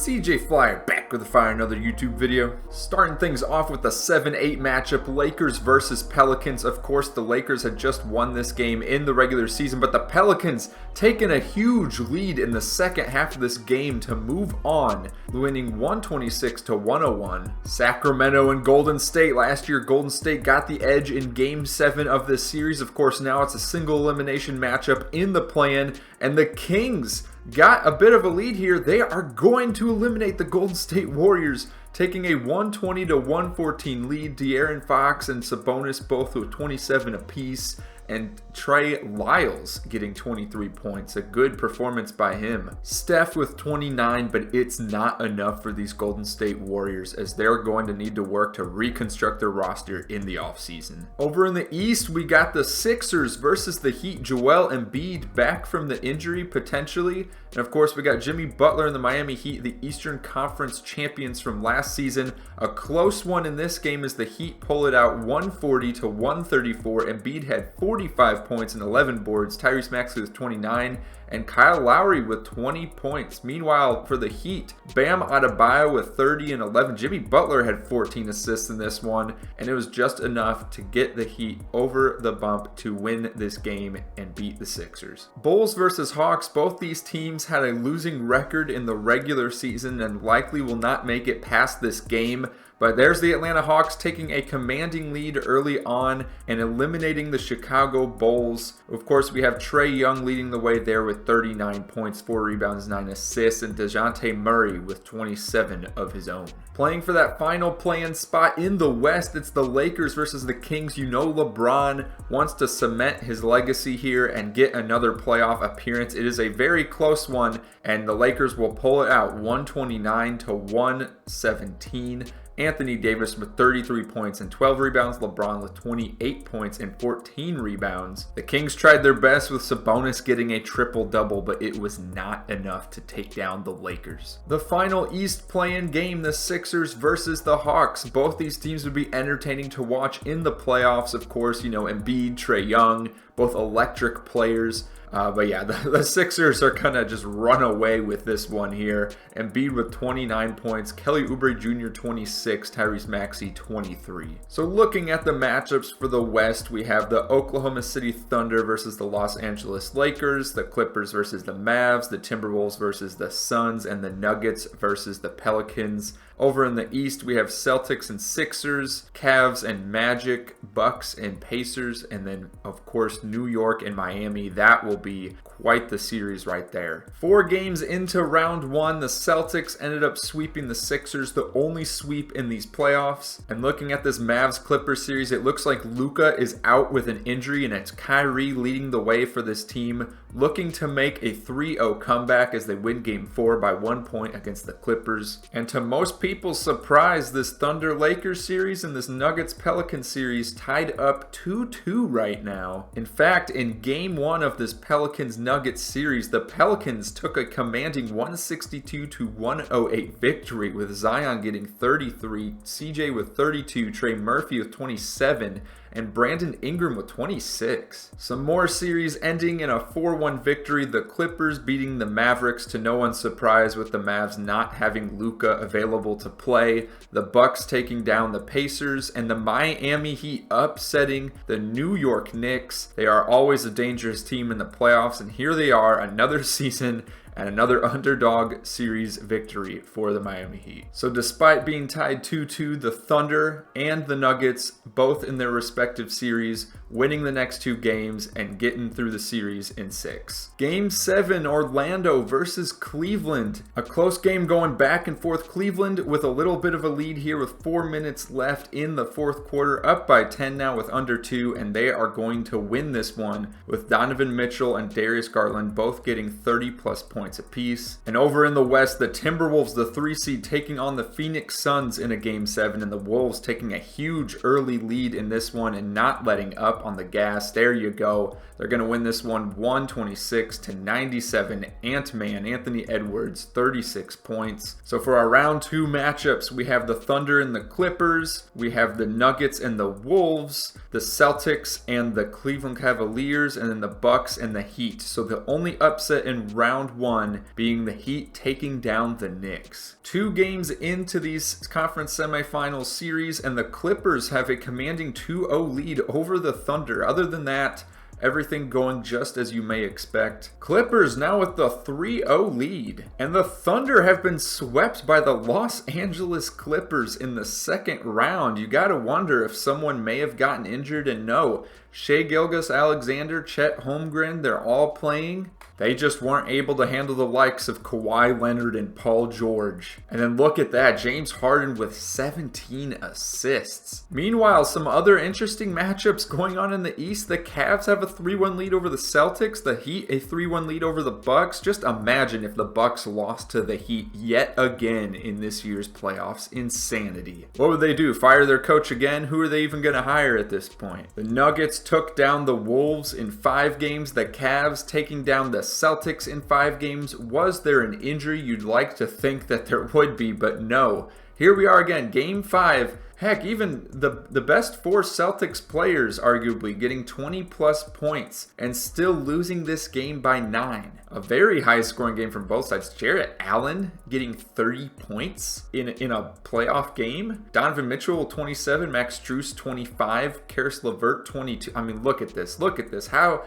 CJ Flyer back with another YouTube video. Starting things off with the 7-8 matchup, Lakers versus Pelicans. Of course, the Lakers had just won this game in the regular season, but the Pelicans taking a huge lead in the second half of this game to move on, winning 126 to 101. Sacramento and Golden State. Last year, Golden State got the edge in Game 7 of this series. Of course, now it's a single elimination matchup in the play-in, and the Kings got a bit of a lead here. They are going to eliminate the Golden State Warriors, taking a 120 to 114 lead. De'Aaron Fox and Sabonis both with 27 apiece, and Trey Lyles getting 23 points. A good performance by him. Steph with 29, but it's not enough for these Golden State Warriors, as they're going to need to work to reconstruct their roster in the offseason. Over in the East, we got the Sixers versus the Heat. Joel Embiid back from the injury, potentially. And of course, we got Jimmy Butler and the Miami Heat, the Eastern Conference champions from last season. A close one in this game as the Heat pull it out 140 to 134. Embiid had 45 points and 11 boards. Tyrese Maxey with 29. And Kyle Lowry with 20 points. Meanwhile, for the Heat, Bam Adebayo with 30 and 11. Jimmy Butler had 14 assists in this one, and it was just enough to get the Heat over the bump to win this game and beat the Sixers. Bulls versus Hawks. Both these teams had a losing record in the regular season and likely will not make it past this game. But there's the Atlanta Hawks taking a commanding lead early on and eliminating the Chicago Bulls. Of course, we have Trae Young leading the way there with 39 points, 4 rebounds, 9 assists, and DeJounte Murray with 27 of his own. Playing for that final play-in spot in the West, it's the Lakers versus the Kings. You know LeBron wants to cement his legacy here and get another playoff appearance. It is a very close one, and the Lakers will pull it out 129 to 117. Anthony Davis with 33 points and 12 rebounds. LeBron with 28 points and 14 rebounds. The Kings tried their best with Sabonis getting a triple-double, but it was not enough to take down the Lakers. The final East play-in game, the Sixers versus the Hawks. Both these teams would be entertaining to watch in the playoffs. Of course, you know, Embiid, Trae Young, both electric players. But yeah, the Sixers are going to just run away with this one here. Embiid with 29 points, Kelly Oubre Jr. 26, Tyrese Maxey 23. So looking at the matchups for the West, we have the Oklahoma City Thunder versus the Los Angeles Lakers, the Clippers versus the Mavs, the Timberwolves versus the Suns, and the Nuggets versus the Pelicans. Over in the East, we have Celtics and Sixers, Cavs and Magic, Bucks and Pacers, and then, of course, New York and Miami. That will be quite the series right there. 4 games into round 1, the Celtics ended up sweeping the Sixers, the only sweep in these playoffs. And looking at this Mavs-Clippers series, it looks like Luka is out with an injury, and it's Kyrie leading the way for this team, looking to make a 3-0 comeback as they win Game 4 by 1 point against the Clippers. And to most people's surprise, this Thunder-Lakers series and this Nuggets-Pelicans series tied up 2-2 right now. In fact, in Game 1 of this Pelicans-Nuggets series, the Pelicans took a commanding 162 to 108 victory, with Zion getting 33, CJ with 32, Trey Murphy with 27, and Brandon Ingram with 26. Some more series ending in a 4-1 victory. The Clippers beating the Mavericks, to no one's surprise, with the Mavs not having Luka available to play. The Bucks taking down the Pacers, and the Miami Heat upsetting the New York Knicks. They are always a dangerous team in the playoffs, and here they are, another season and another underdog series victory for the Miami Heat. So despite being tied 2-2, the Thunder and the Nuggets, both in their respective series, winning the next 2 games and getting through the series in 6. Game 7, Orlando versus Cleveland. A close game going back and forth. Cleveland with a little bit of a lead here with 4 minutes left in the 4th quarter, up by 10 now with under 2, and they are going to win this one with Donovan Mitchell and Darius Garland both getting 30+ points apiece. And over in the West, the Timberwolves, the 3 seed, taking on the Phoenix Suns in a Game 7, and the Wolves taking a huge early lead in this one and not letting up. up on the gas. There you go. They're going to win this one 126-97. Ant-Man, Anthony Edwards, 36 points. So for our round 2 matchups, we have the Thunder and the Clippers. We have the Nuggets and the Wolves, the Celtics and the Cleveland Cavaliers, and then the Bucks and the Heat. So the only upset in round 1 being the Heat taking down the Knicks. 2 games into these conference semifinals series, and the Clippers have a commanding 2-0 lead over the Thunder. Other than that, everything going just as you may expect. Clippers now with the 3-0 lead. And the Thunder have been swept by the Los Angeles Clippers in the second round. You gotta wonder if someone may have gotten injured, and no. Shai Gilgeous-Alexander, Chet Holmgren, they're all playing. They just weren't able to handle the likes of Kawhi Leonard and Paul George. And then look at that, James Harden with 17 assists. Meanwhile, some other interesting matchups going on in the East. The Cavs have a 3-1 lead over the Celtics. The Heat a 3-1 lead over the Bucks. Just imagine if the Bucks lost to the Heat yet again in this year's playoffs. Insanity. What would they do? Fire their coach again? Who are they even going to hire at this point? The Nuggets took down the Wolves in 5 games. The Cavs taking down the Celtics in 5 games. Was there an injury? You'd like to think that there would be, but no. Here we are again, game 5. Heck, even the best 4 Celtics players arguably getting 20 plus points and still losing this game by 9. A very high scoring game from both sides. Jarrett Allen getting 30 points in a playoff game. Donovan Mitchell 27, Max Strus 25, Karis LeVert 22. I mean, look at this. Look at this. How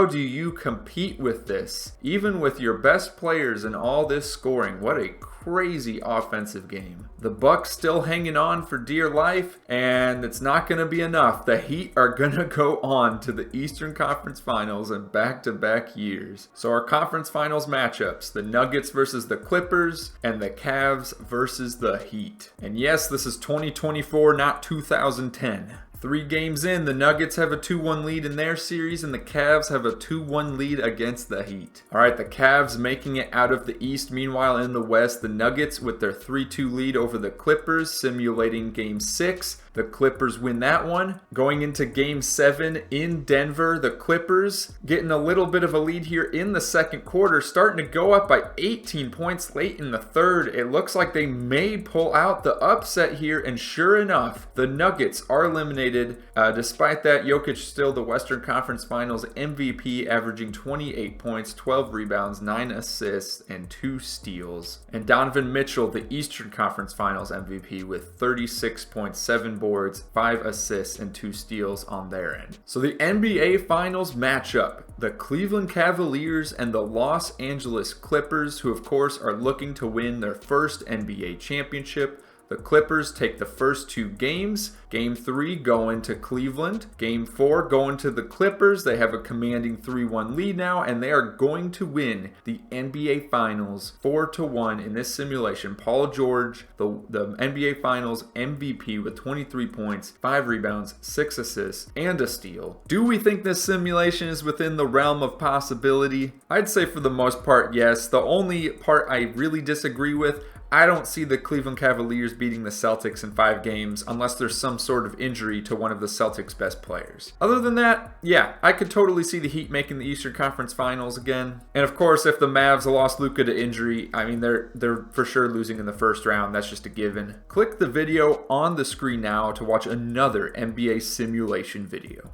do you compete with this? Even with your best players and all this scoring, what a crazy offensive game. The Bucks still hanging on for dear life, and it's not going to be enough. The Heat are going to go on to the Eastern Conference Finals in back-to-back years. So our conference finals matchups, the Nuggets versus the Clippers, and the Cavs versus the Heat. And yes, this is 2024, not 2010. 3 games in, the Nuggets have a 2-1 lead in their series, and the Cavs have a 2-1 lead against the Heat. Alright, the Cavs making it out of the East. Meanwhile, in the West, the Nuggets with their 3-2 lead over the Clippers, simulating Game 6. The Clippers win that one. Going into Game 7 in Denver, the Clippers getting a little bit of a lead here in the second quarter, starting to go up by 18 points late in the third. It looks like they may pull out the upset here, and sure enough, the Nuggets are eliminated. Despite that, Jokic still the Western Conference Finals MVP, averaging 28 points, 12 rebounds, 9 assists, and 2 steals. And Donovan Mitchell, the Eastern Conference Finals MVP, with 36.7 boards, 5 assists, and 2 steals on their end. So the NBA Finals matchup, the Cleveland Cavaliers and the Los Angeles Clippers, who of course are looking to win their first NBA championship. The Clippers take the first 2 games. Game 3 going to Cleveland. Game 4 going to the Clippers. They have a commanding 3-1 lead now, and they are going to win the NBA Finals 4-1 in this simulation. Paul George, the NBA Finals MVP with 23 points, 5 rebounds, 6 assists, and a steal. Do we think this simulation is within the realm of possibility? I'd say for the most part, yes. The only part I really disagree with, I don't see the Cleveland Cavaliers beating the Celtics in 5 games unless there's some sort of injury to one of the Celtics' best players. Other than that, yeah, I could totally see the Heat making the Eastern Conference Finals again. And of course, if the Mavs lost Luka to injury, I mean, they're for sure losing in the first round. That's just a given. Click the video on the screen now to watch another NBA simulation video.